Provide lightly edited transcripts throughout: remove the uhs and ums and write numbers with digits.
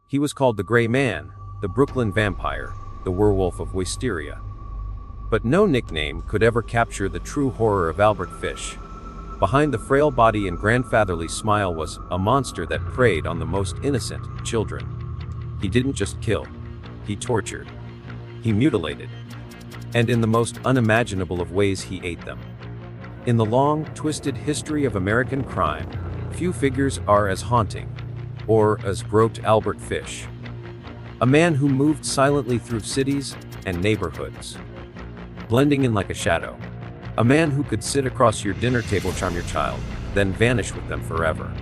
He was called the Gray Man, the Brooklyn Vampire, the Werewolf of Wisteria. But no nickname could ever capture the true horror of Albert Fish. Behind the frail body and grandfatherly smile was a monster that preyed on the most innocent children. He didn't just kill, he tortured, he mutilated, and in the most unimaginable of ways he ate them. In the long, twisted history of American crime, few figures are as haunting, or as groped Albert Fish. A man who moved silently through cities and neighborhoods, blending in like a shadow. A man who could sit across your dinner table, charm your child, then vanish with them forever.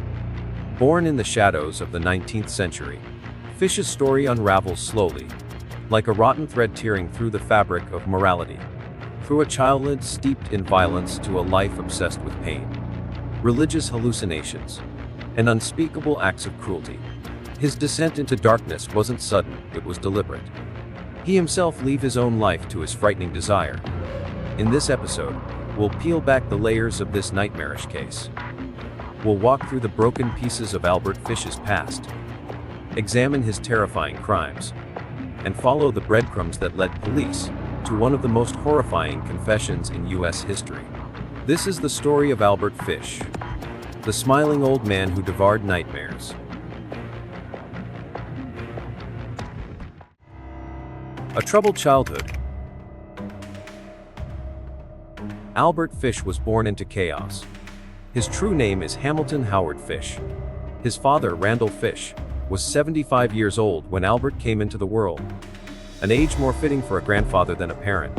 Born in the shadows of the 19th century, Fish's story unravels slowly, like a rotten thread tearing through the fabric of morality. Through a childhood steeped in violence to a life obsessed with pain, religious hallucinations, and unspeakable acts of cruelty. His descent into darkness wasn't sudden, it was deliberate. He himself leave his own life to his frightening desire. In this episode, we'll peel back the layers of this nightmarish case. We'll walk through the broken pieces of Albert Fish's past, examine his terrifying crimes, and follow the breadcrumbs that led police to one of the most horrifying confessions in U.S. history. This is the story of Albert Fish, the smiling old man who devoured nightmares. A troubled childhood. Albert Fish was born into chaos. His true name is Hamilton Howard Fish. His father, Randall Fish, was 75 years old when Albert came into the world, an age more fitting for a grandfather than a parent.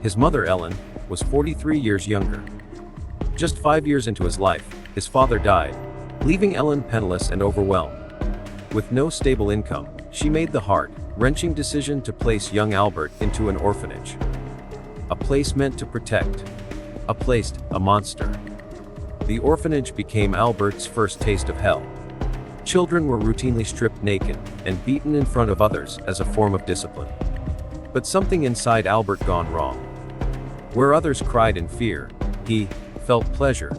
His mother, Ellen, was 43 years younger. Just 5 years into his life, his father died, leaving Ellen penniless and overwhelmed. With no stable income, she made the heart-wrenching decision to place young Albert into an orphanage. A place meant to protect, a monster. The orphanage became Albert's first taste of hell. Children were routinely stripped naked and beaten in front of others as a form of discipline. But something inside Albert gone wrong. Where others cried in fear, he felt pleasure.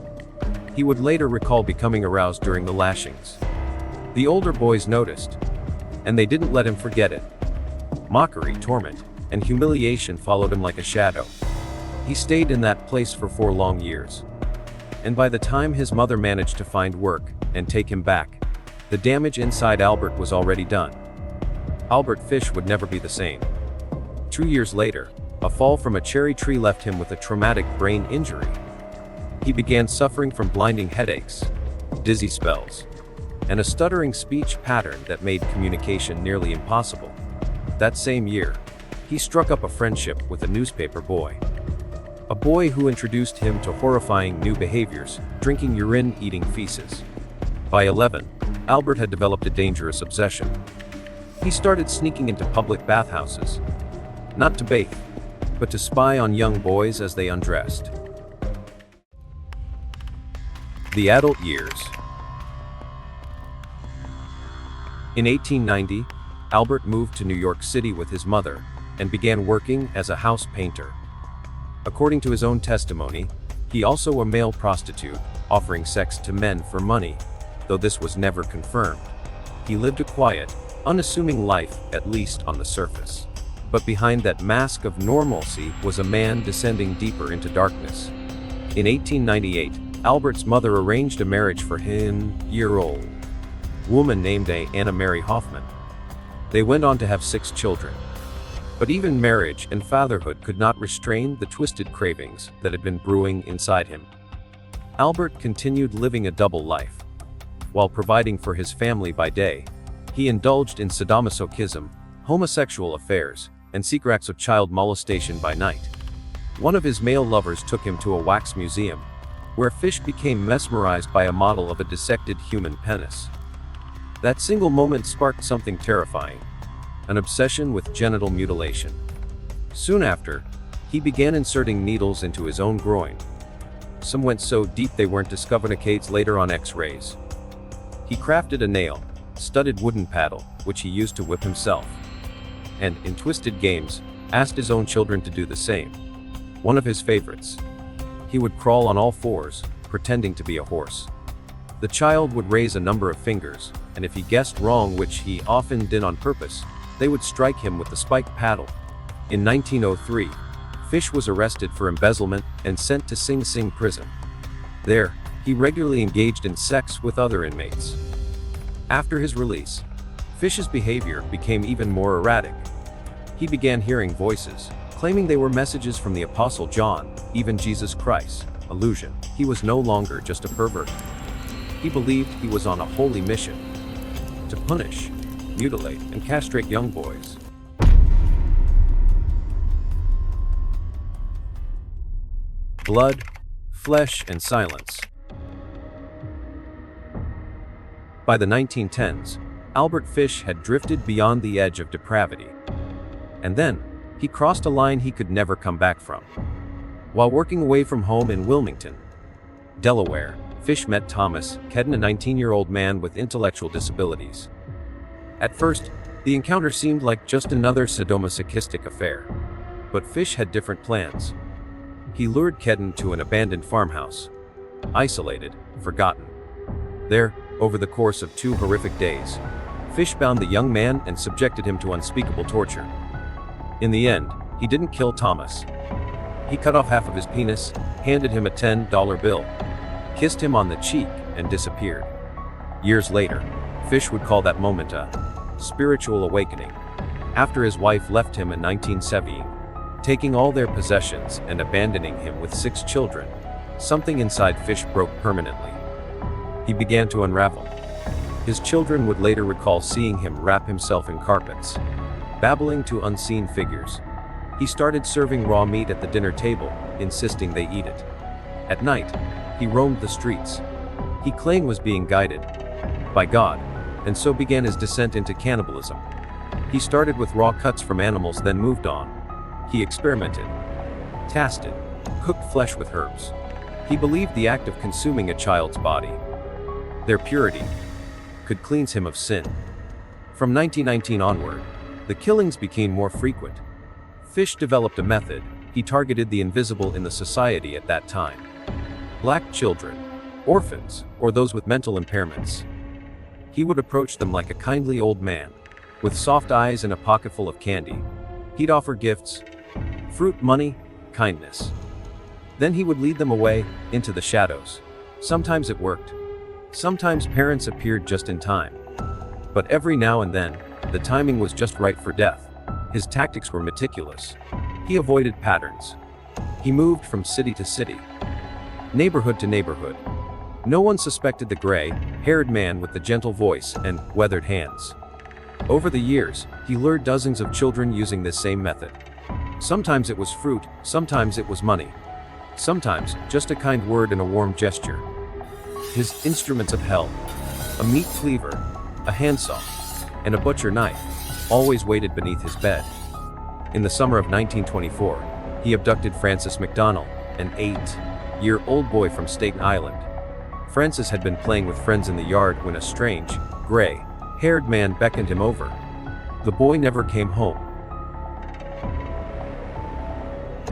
He would later recall becoming aroused during the lashings. The older boys noticed, and they didn't let him forget it. Mockery, torment, and humiliation followed him like a shadow. He stayed in that place for 4 long years. And by the time his mother managed to find work and take him back, the damage inside Albert was already done. Albert Fish would never be the same. 2 years later, a fall from a cherry tree left him with a traumatic brain injury. He began suffering from blinding headaches, dizzy spells, and a stuttering speech pattern that made communication nearly impossible. That same year, he struck up a friendship with a newspaper boy. A boy who introduced him to horrifying new behaviors, drinking urine, eating feces. By 11, Albert had developed a dangerous obsession. He started sneaking into public bathhouses, not to bathe, but to spy on young boys as they undressed. The adult years. In 1890, Albert moved to New York City with his mother and began working as a house painter. According to his own testimony, he also a male prostitute, offering sex to men for money, though this was never confirmed. He lived a quiet, unassuming life, at least on the surface. But behind that mask of normalcy was a man descending deeper into darkness. In 1898, Albert's mother arranged a marriage for him, year-old woman named Anna Mary Hoffman. They went on to have 6 children. But even marriage and fatherhood could not restrain the twisted cravings that had been brewing inside him. Albert continued living a double life. While providing for his family by day, he indulged in sadomasochism, homosexual affairs, and secret acts of child molestation by night. One of his male lovers took him to a wax museum, where Fish became mesmerized by a model of a dissected human penis. That single moment sparked something terrifying, an obsession with genital mutilation. Soon after, he began inserting needles into his own groin. Some went so deep they weren't discovered decades later on X-rays. He crafted a nail-studded wooden paddle, which he used to whip himself. And, in twisted games, asked his own children to do the same. One of his favorites. He would crawl on all fours, pretending to be a horse. The child would raise a number of fingers, and if he guessed wrong, which he often did on purpose, they would strike him with the spiked paddle. In 1903, Fish was arrested for embezzlement and sent to Sing Sing prison. There, he regularly engaged in sex with other inmates. After his release, Fish's behavior became even more erratic. He began hearing voices, claiming they were messages from the Apostle John, even Jesus Christ. Illusion. He was no longer just a pervert. He believed he was on a holy mission to punish, mutilate, and castrate young boys. Blood, flesh, and silence. By the 1910s, Albert Fish had drifted beyond the edge of depravity. And then, he crossed a line he could never come back from. While working away from home in Wilmington, Delaware, Fish met Thomas Kedden, a 19-year-old man with intellectual disabilities. At first, the encounter seemed like just another sadomasochistic affair. But Fish had different plans. He lured Kedden to an abandoned farmhouse. Isolated, forgotten. There, over the course of 2 horrific days, Fish bound the young man and subjected him to unspeakable torture. In the end, he didn't kill Thomas. He cut off half of his penis, handed him a $10 bill, kissed him on the cheek, and disappeared. Years later, Fish would call that moment a spiritual awakening. After his wife left him in 1970, taking all their possessions and abandoning him with 6 children, something inside Fish broke permanently. He began to unravel. His children would later recall seeing him wrap himself in carpets, babbling to unseen figures. He started serving raw meat at the dinner table, insisting they eat it. At night, he roamed the streets. He claimed was being guided by God, and so began his descent into cannibalism. He started with raw cuts from animals, then moved on. He experimented, tasted, cooked flesh with herbs. He believed the act of consuming a child's body, their purity, could cleanse him of sin. From 1919 onward, the killings became more frequent. Fish developed a method. He targeted the invisible in the society at that time. Black children, orphans, or those with mental impairments. He would approach them like a kindly old man, with soft eyes and a pocketful of candy. He'd offer gifts, fruit, money, kindness. Then he would lead them away, into the shadows. Sometimes it worked. Sometimes parents appeared just in time. But every now and then, the timing was just right for death. His tactics were meticulous. He avoided patterns. He moved from city to city, neighborhood to neighborhood. No one suspected the gray-haired man with the gentle voice and weathered hands. Over the years, he lured dozens of children using this same method. Sometimes it was fruit, sometimes it was money. Sometimes, just a kind word and a warm gesture. His instruments of hell, a meat cleaver, a handsaw, and a butcher knife, always waited beneath his bed. In the summer of 1924, he abducted Francis McDonald, an 8-year-old boy from Staten Island. Francis had been playing with friends in the yard when a strange, gray-haired man beckoned him over. The boy never came home.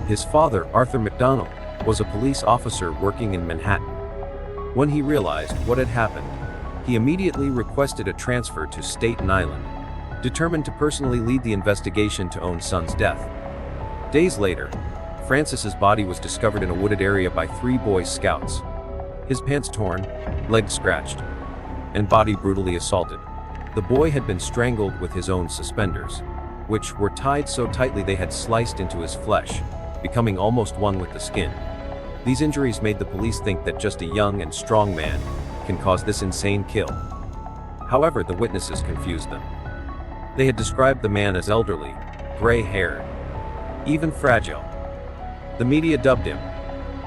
His father, Arthur McDonald, was a police officer working in Manhattan. When he realized what had happened, he immediately requested a transfer to Staten Island, determined to personally lead the investigation to own son's death. Days later, Francis's body was discovered in a wooded area by 3 Boy Scouts. His pants torn, legs scratched, and body brutally assaulted. The boy had been strangled with his own suspenders, which were tied so tightly they had sliced into his flesh, becoming almost one with the skin. These injuries made the police think that just a young and strong man can cause this insane kill. However, the witnesses confused them. They had described the man as elderly, gray-haired, even fragile. The media dubbed him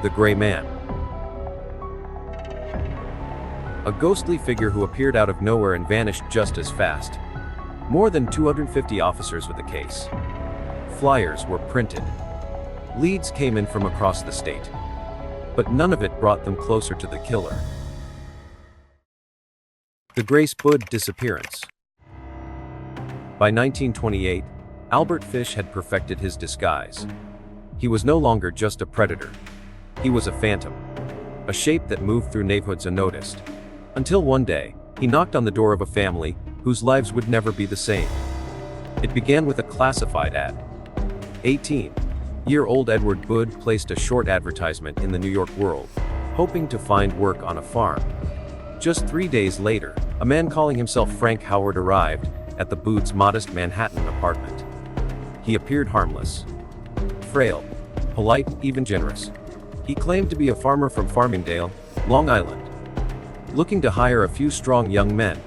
the Gray Man. A ghostly figure who appeared out of nowhere and vanished just as fast. More than 250 officers with the case. Flyers were printed. Leads came in from across the state. But none of it brought them closer to the killer. The Gray Spud disappearance. By 1928, Albert Fish had perfected his disguise. He was no longer just a predator. He was a phantom. A shape that moved through neighborhoods unnoticed. Until one day, He knocked on the door of a family whose lives would never be the same. It began with a classified ad. 18-year-old Edward Budd placed a short advertisement in the New York World, hoping to find work on a farm. Just 3 days later, a man calling himself Frank Howard arrived at the Budds' modest Manhattan apartment. He appeared harmless, frail, polite, even generous. He claimed to be a farmer from Farmingdale, Long Island, looking to hire a few strong young men.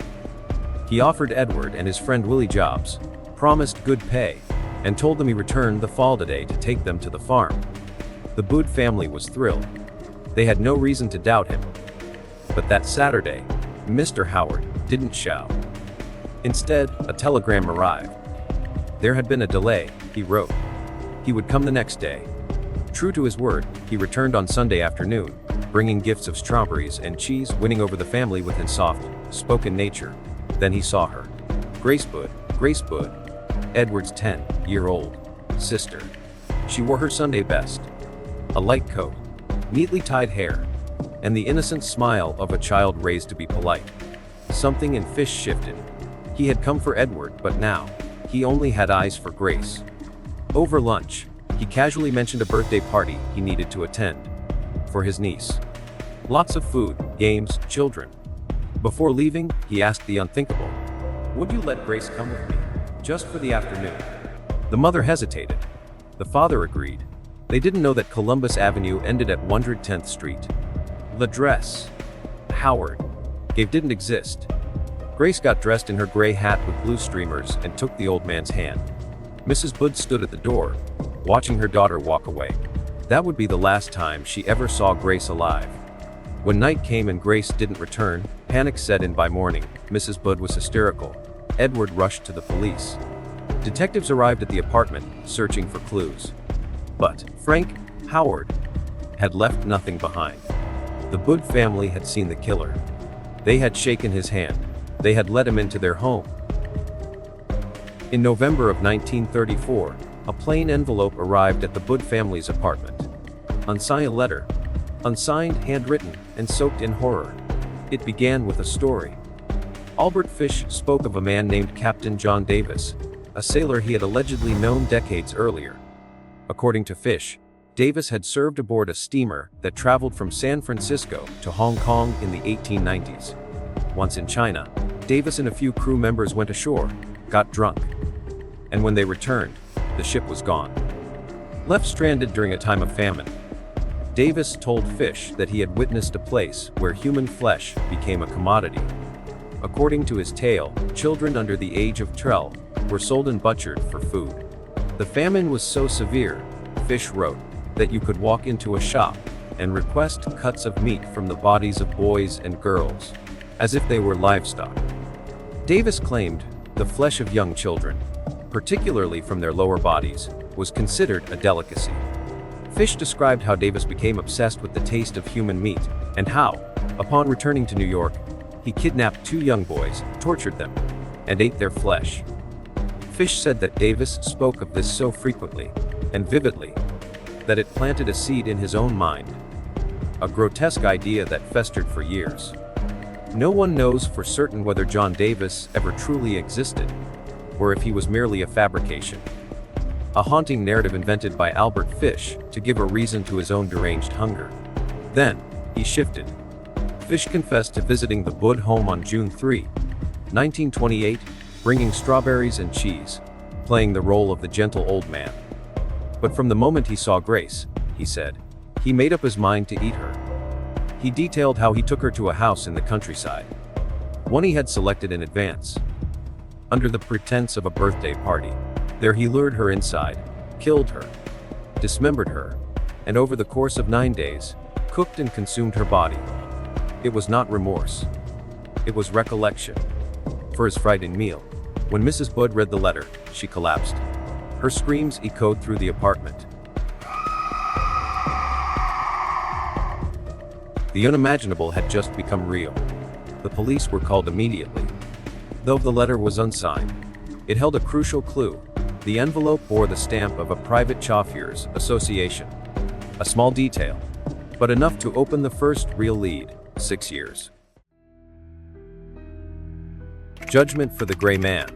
He offered Edward and his friend Willie jobs, promised good pay, and told them he returned the fall today to take them to the farm. The Budd family was thrilled. They had no reason to doubt him. But that Saturday, Mr. Howard didn't shout. Instead, a telegram arrived. There had been a delay, he wrote. He would come the next day. True to his word, he returned on Sunday afternoon, bringing gifts of strawberries and cheese, winning over the family with his soft-spoken nature. Then he saw her. Grace Budd, Edward's 10-year-old sister. She wore her Sunday best, a light coat, neatly tied hair, and the innocent smile of a child raised to be polite. Something in Fish shifted. He had come for Edward, but now, he only had eyes for Grace. Over lunch, he casually mentioned a birthday party he needed to attend for his niece. Lots of food, games, children. Before leaving, he asked the unthinkable. Would you let Grace come with me? Just for the afternoon. The mother hesitated. The father agreed. They didn't know that Columbus Avenue ended at 110th Street. The dress Howard gave didn't exist. Grace got dressed in her gray hat with blue streamers and took the old man's hand. Mrs. Budd stood at the door, watching her daughter walk away. That would be the last time she ever saw Grace alive. When night came and Grace didn't return, panic set in. By morning, Mrs. Budd was hysterical. Edward rushed to the police. Detectives arrived at the apartment, searching for clues. But Frank Howard had left nothing behind. The Budd family had seen the killer. They had shaken his hand. They had let him into their home. In November of 1934, a plain envelope arrived at the Budd family's apartment. Unsigned letter. Unsigned, handwritten, and soaked in horror. It began with a story. Albert Fish spoke of a man named Captain John Davis, a sailor he had allegedly known decades earlier. According to Fish, Davis had served aboard a steamer that traveled from San Francisco to Hong Kong in the 1890s. Once in China, Davis and a few crew members went ashore, got drunk. And when they returned, the ship was gone. Left stranded during a time of famine. Davis told Fish that he had witnessed a place where human flesh became a commodity. According to his tale, children under the age of 12 were sold and butchered for food. The famine was so severe, Fish wrote, that you could walk into a shop and request cuts of meat from the bodies of boys and girls, as if they were livestock. Davis claimed the flesh of young children, particularly from their lower bodies, was considered a delicacy. Fish described how Davis became obsessed with the taste of human meat, and how, upon returning to New York, he kidnapped 2 young boys, tortured them, and ate their flesh. Fish said that Davis spoke of this so frequently and vividly that it planted a seed in his own mind, a grotesque idea that festered for years. No one knows for certain whether John Davis ever truly existed, or if he was merely a fabrication. A haunting narrative invented by Albert Fish to give a reason to his own deranged hunger. Then, he shifted. Fish confessed to visiting the Budd home on June 3, 1928, bringing strawberries and cheese, playing the role of the gentle old man. But from the moment he saw Grace, he said, he made up his mind to eat her. He detailed how he took her to a house in the countryside, one he had selected in advance. Under the pretense of a birthday party, there he lured her inside, killed her, dismembered her, and over the course of 9 days, cooked and consumed her body. It was not remorse. It was recollection. For his frightened meal, when Mrs. Budd read the letter, she collapsed. Her screams echoed through the apartment. The unimaginable had just become real. The police were called immediately. Though the letter was unsigned, it held a crucial clue. The envelope bore the stamp of a private Chauffiers Association. A small detail, but enough to open the first real lead. 6 years. Judgment for the Gray Man.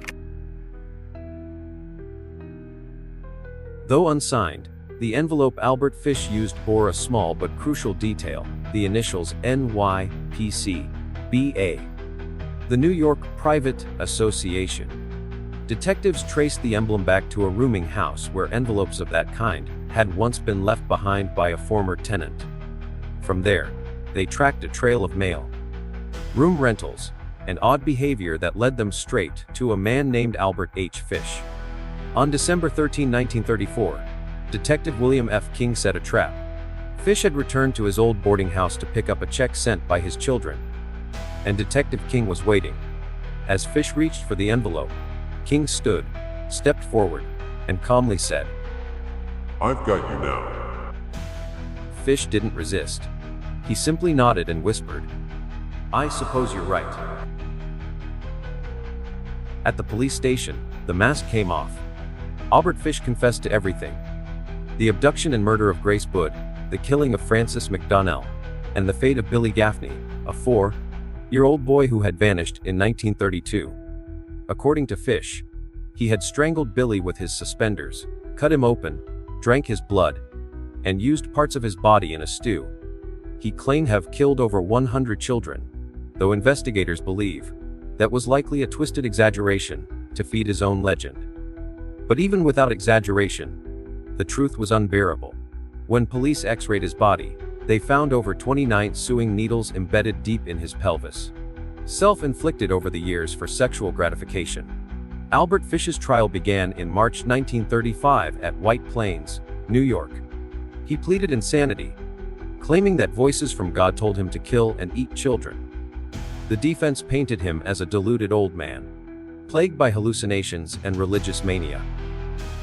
Though unsigned, the envelope Albert Fish used bore a small but crucial detail: the initials NYPC-BA. The New York Private Association. Detectives traced the emblem back to a rooming house where envelopes of that kind had once been left behind by a former tenant. From there, they tracked a trail of mail, room rentals, and odd behavior that led them straight to a man named Albert H. Fish. On December 13, 1934, Detective William F. King set a trap. Fish had returned to his old boarding house to pick up a check sent by his children, and Detective King was waiting. As Fish reached for the envelope, King stood, stepped forward, and calmly said, "I've got you now." Fish didn't resist. He simply nodded and whispered, "I suppose you're right." At the police station, the mask came off. Albert Fish confessed to everything: the abduction and murder of Grace Budd, the killing of Francis McDonnell, and the fate of Billy Gaffney, a 4-year-old boy who had vanished in 1932. According to Fish, he had strangled Billy with his suspenders, cut him open, drank his blood, and used parts of his body in a stew. He claimed to have killed over 100 children, though investigators believe that was likely a twisted exaggeration to feed his own legend. But even without exaggeration, the truth was unbearable. When police x-rayed his body, they found over 29 sewing needles embedded deep in his pelvis, self-inflicted over the years for sexual gratification. Albert Fish's trial began in March 1935 at White Plains, New York. He pleaded insanity, claiming that voices from God told him to kill and eat children. The defense painted him as a deluded old man, plagued by hallucinations and religious mania.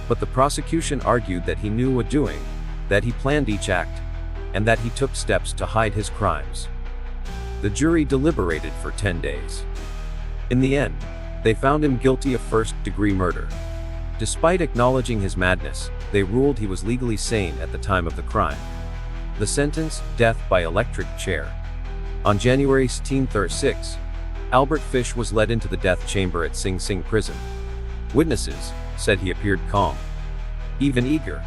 But the prosecution argued that he knew what doing, that he planned each act, and that he took steps to hide his crimes. The jury deliberated for 10 days. In the end, they found him guilty of first-degree murder. Despite acknowledging his madness, they ruled he was legally sane at the time of the crime. The sentence: death by electric chair. On January 1936, Albert Fish was led into the death chamber at Sing Sing prison. Witnesses said he appeared calm, even eager,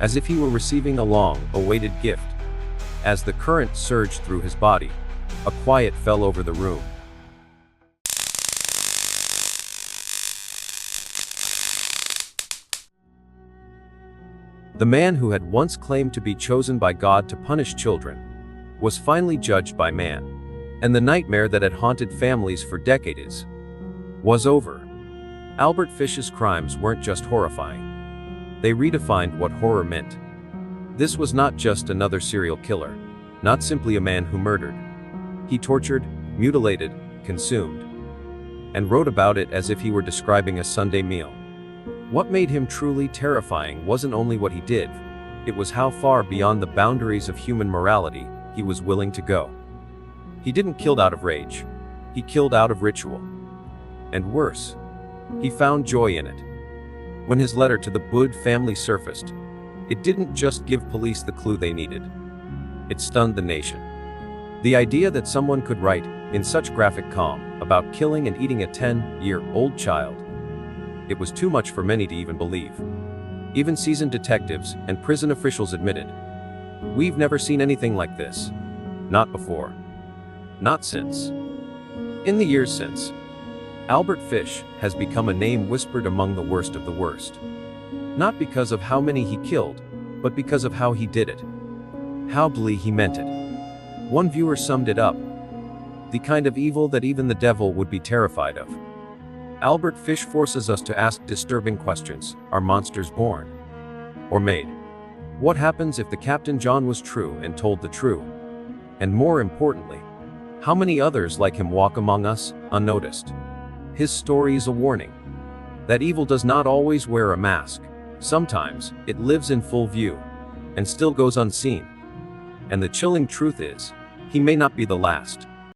as if he were receiving a long-awaited gift. As the current surged through his body, a quiet fell over the room. The man who had once claimed to be chosen by God to punish children was finally judged by man, and the nightmare that had haunted families for decades was over. Albert Fish's crimes weren't just horrifying. They redefined what horror meant. This was not just another serial killer, not simply a man who murdered. He tortured, mutilated, consumed, and wrote about it as if he were describing a Sunday meal. What made him truly terrifying wasn't only what he did, it was how far beyond the boundaries of human morality he was willing to go. He didn't kill out of rage. He killed out of ritual. And worse, he found joy in it. When his letter to the Budd family surfaced, it didn't just give police the clue they needed. It stunned the nation. The idea that someone could write, in such graphic calm, about killing and eating a 10-year-old child. It was too much for many to even believe. Even seasoned detectives and prison officials admitted, "We've never seen anything like this. Not before. Not since." In the years since, Albert Fish has become a name whispered among the worst of the worst. Not because of how many he killed, but because of how he did it. How brutally he meant it. One viewer summed it up: the kind of evil that even the devil would be terrified of. Albert Fish forces us to ask disturbing questions. Are monsters born? Or made? What happens if the Captain John was true and told the truth? And more importantly, how many others like him walk among us, unnoticed? His story is a warning that evil does not always wear a mask. Sometimes, it lives in full view, and still goes unseen. And the chilling truth is, he may not be the last.